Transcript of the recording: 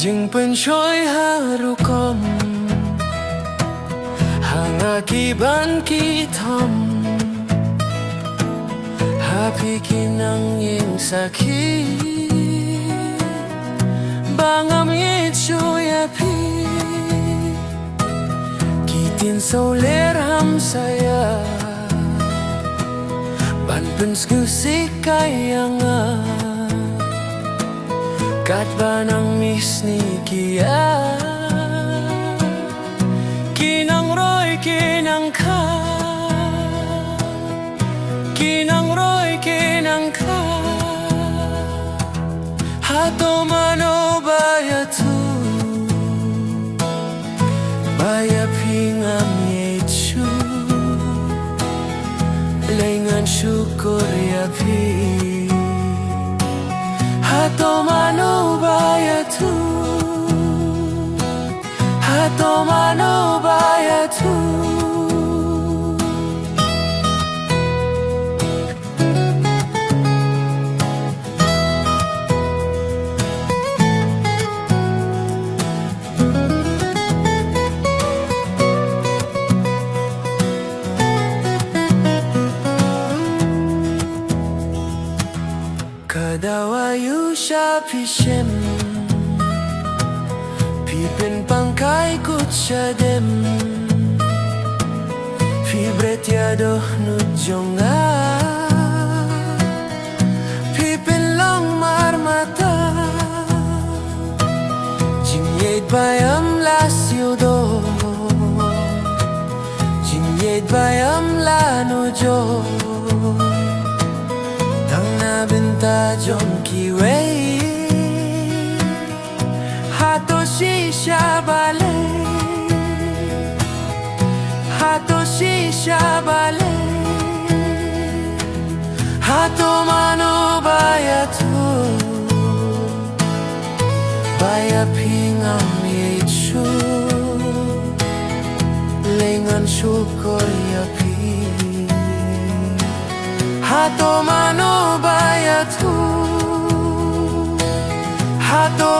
จึงเป็นช่วยหารุกมหางากีบันกีทอมหาพี่กีนังยิงสักขีบางอมีช่วยพี่กีตินโซเลร์ฮัมสายาบันเป็นสกุสิกายังkat banang misni kia kinang roy kinang ka kinang roy kinang ka hato mano baya tu baya pingam yechu lengan syukur ya pi hato mano baya tu hato mano baya tu Kadawayu siya pishem Pipin pangkay kut siya dem Fibret yadoh nudjonga Pipin long marmata Jinyed bayam lasyudo Jinyed bayam lanujo Binta jom kiwei hato shisha bale hato shisha bale hato mano baya tu baya pingam yechu lengan syukur ya pi hato mano baya tu hato